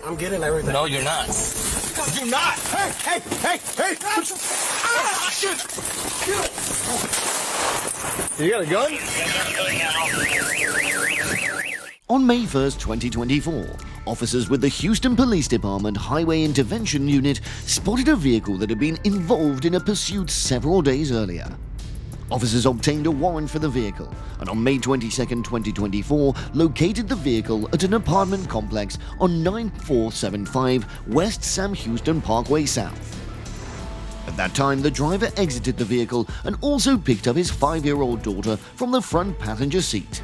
I'm getting everything. No, you're not. You're not. Hey! Ah, shit! You got a gun? On May 1st, 2024, officers with the Houston Police Department Highway Intervention Unit spotted a vehicle that had been involved in a pursuit several days earlier. Officers obtained a warrant for the vehicle and on May 22, 2024, located the vehicle at an apartment complex on 9475 West Sam Houston Parkway South. At that time, the driver exited the vehicle and also picked up his 5-year-old daughter from the front passenger seat.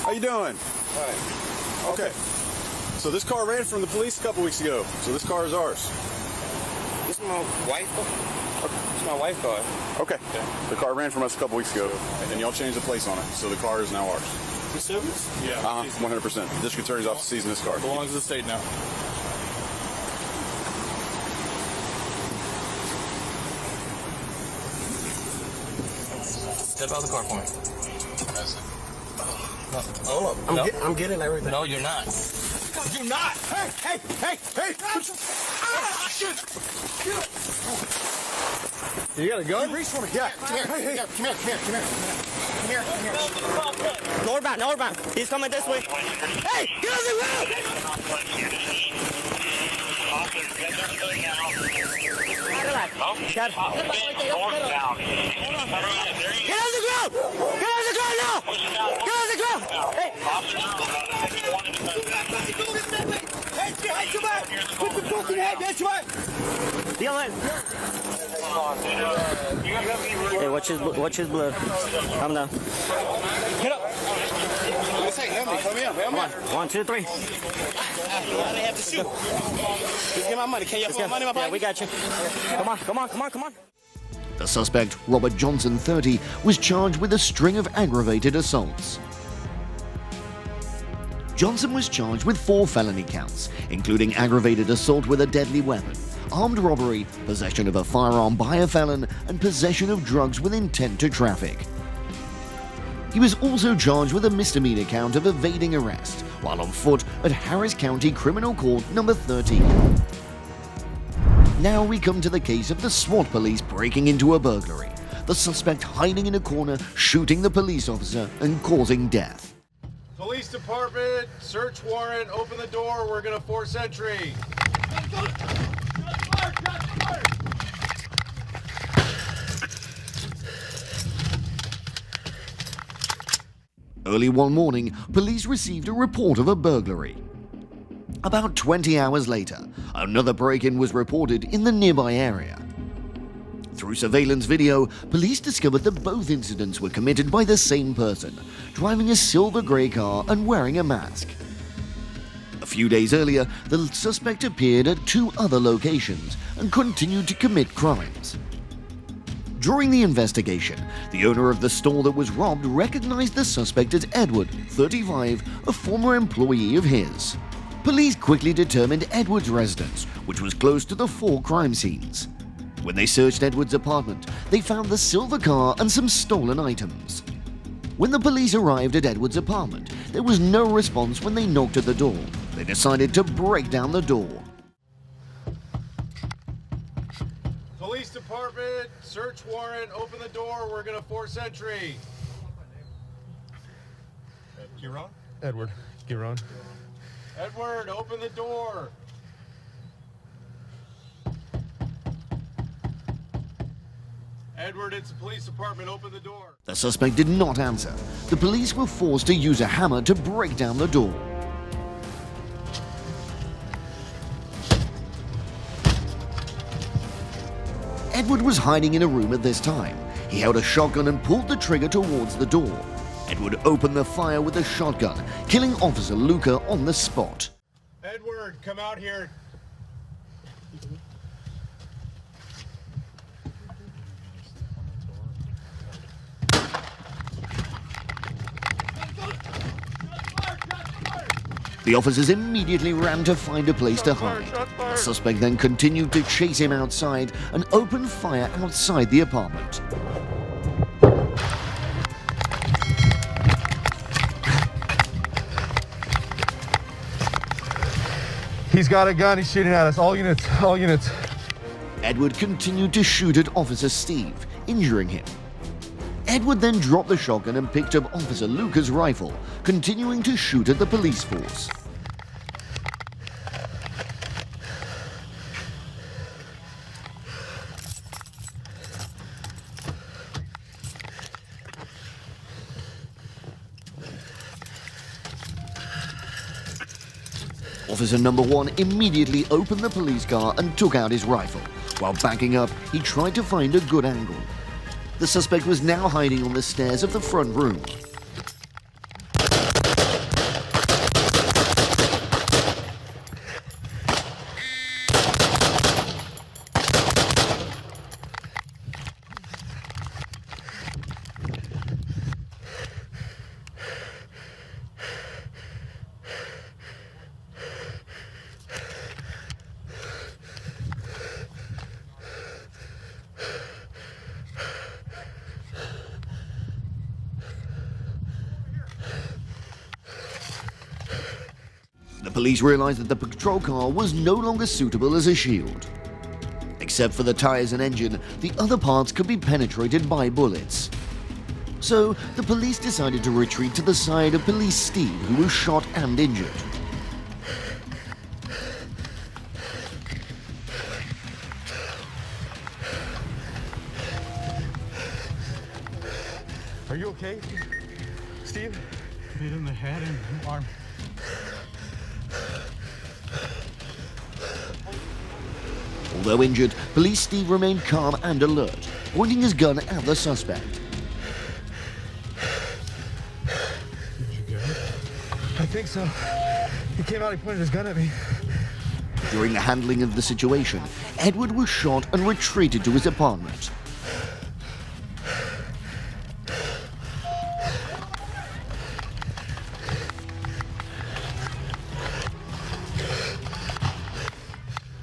How you doing? Hi. Okay. So this car ran from the police a couple weeks ago. So this car is ours. This is my wife. It's my wife's car. Okay. The car ran from us a couple weeks ago, and y'all changed the plates on it. So the car is now ours. The service? Yeah. 100%. The district attorney's office seizing this car. Belongs to the state now. Step out of the car for me. No. Hold up. I'm getting everything. No, you're not. You're not. Hey! Ah, shit! You got a gun? Reach for me. Yeah. Come here. Northbound. He's coming this way. Hey! Get on the road! Get on the ground! Now! Get on the ground! Hey! Hey, come back! Put the fucking head, that's right! Hey, watch his blood. Calm down. Get up! Come here. 1, 2, 3. I have to shoot. Just get my money. Can you put my money in my pocket? Yeah, we got you. Come on. The suspect, Robert Johnson, 30, was charged with a string of aggravated assaults. Johnson was charged with 4 felony counts, including aggravated assault with a deadly weapon, armed robbery, possession of a firearm by a felon, and possession of drugs with intent to traffic. He was also charged with a misdemeanor count of evading arrest while on foot at Harris County Criminal Court number 13. Now we come to the case of the SWAT police breaking into a burglary, the suspect hiding in a corner, shooting the police officer and causing death. Police department, search warrant, open the door, we're gonna force entry. Early one morning, police received a report of a burglary. About 20 hours later, another break-in was reported in the nearby area. Through surveillance video, police discovered that both incidents were committed by the same person, driving a silver grey car and wearing a mask. A few days earlier, the suspect appeared at 2 other locations and continued to commit crimes. During the investigation, the owner of the store that was robbed recognized the suspect as Edward, 35, a former employee of his. Police quickly determined Edward's residence, which was close to the 4 crime scenes. When they searched Edward's apartment, they found the silver car and some stolen items. When the police arrived at Edward's apartment, there was no response when they knocked at the door. They decided to break down the door. Police department, search warrant, open the door, we're gonna force entry. Giron? Edward, Giron. Edward, open the door. Edward, it's the police department, open the door. The suspect did not answer. The police were forced to use a hammer to break down the door. Edward was hiding in a room at this time. He held a shotgun and pulled the trigger towards the door. Edward opened the fire with a shotgun, killing Officer Luca on the spot. Edward, come out here. The officers immediately ran to find a place to hide. The suspect then continued to chase him outside and opened fire outside the apartment. He's got a gun. He's shooting at us. All units. All units. Edward continued to shoot at Officer Steve, injuring him. Edward then dropped the shotgun and picked up Officer Luca's rifle, continuing to shoot at the police force. Officer number 1 immediately opened the police car and took out his rifle. While backing up, he tried to find a good angle. The suspect was now hiding on the stairs of the front room. The police realized that the patrol car was no longer suitable as a shield. Except for the tires and engine, the other parts could be penetrated by bullets. So, the police decided to retreat to the side of Police Steve, who was shot and injured. Are you okay, Steve? Hit in the head and arm. Although injured, Police Steve remained calm and alert, pointing his gun at the suspect. Did you get it? I think so. He came out, he pointed his gun at me. During the handling of the situation, Edward was shot and retreated to his apartment.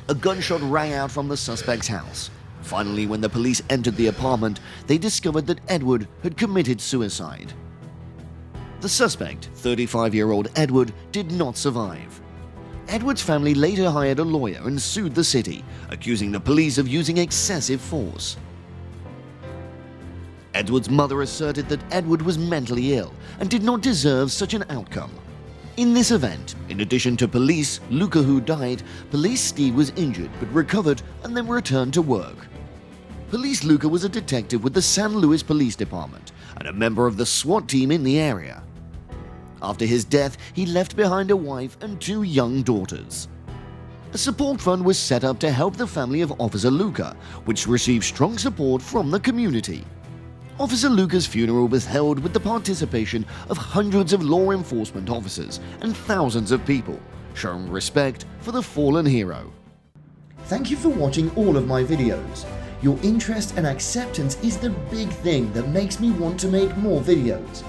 A gunshot rang out from the suspect's house. Finally, when the police entered the apartment, they discovered that Edward had committed suicide. The suspect, 35-year-old Edward, did not survive. Edward's family later hired a lawyer and sued the city, accusing the police of using excessive force. Edward's mother asserted that Edward was mentally ill and did not deserve such an outcome. In this event, in addition to Police Luca, who died, Police Steve was injured but recovered and then returned to work. Police Luca was a detective with the San Luis Police Department and a member of the SWAT team in the area. After his death, he left behind a wife and 2 young daughters. A support fund was set up to help the family of Officer Luca, which received strong support from the community. Officer Luca's funeral was held with the participation of hundreds of law enforcement officers and thousands of people, showing respect for the fallen hero. Thank you for watching all of my videos. Your interest and acceptance is the big thing that makes me want to make more videos.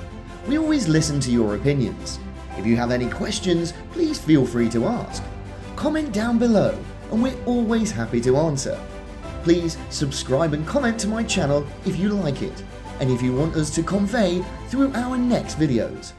We always listen to your opinions. If you have any questions, please feel free to ask. Comment down below and we're always happy to answer. Please subscribe and comment to my channel if you like it, and if you want us to convey through our next videos.